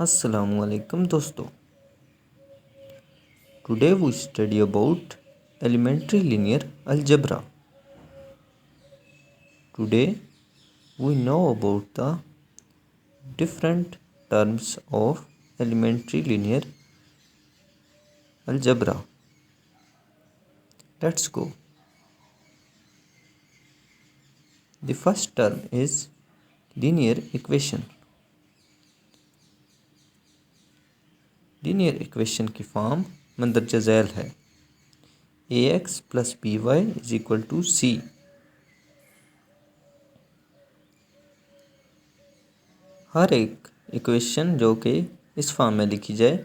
Assalamualaikum दोस्तों. Today we study about elementary linear algebra. Today we know about the different terms of elementary linear algebra. Let's go. The first term is linear equation. Linear equation की form मंदरजा Zail है ax plus by is equal to c. हर एक equation जो कि इस form में लिखी जाए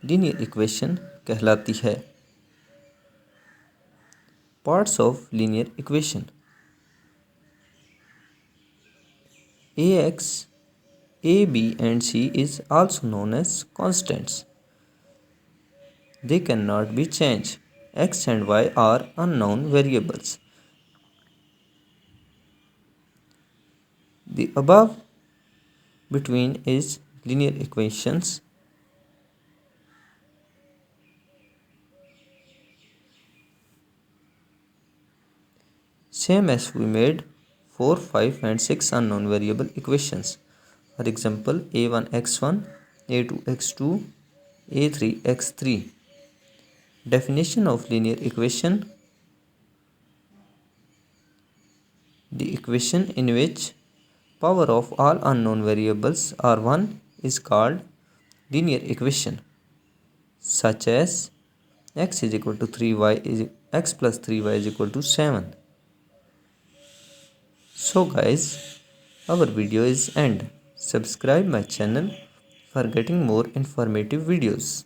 linear equation कहलाती है. Parts of linear equation. ax, a, b and c is also known as constants. They cannot be changed. X and y are unknown variables. The above between is linear equations. Same as we made 4, 5 and 6 unknown variable equations. For example, a1 x1, a2 x2, a3 x3. Definition of linear equation. The equation in which power of all unknown variables are 1 is called linear equation, such as x is equal to 3y is x plus 3y is equal to 7. So guys, our video is end. Subscribe my channel for getting more informative videos.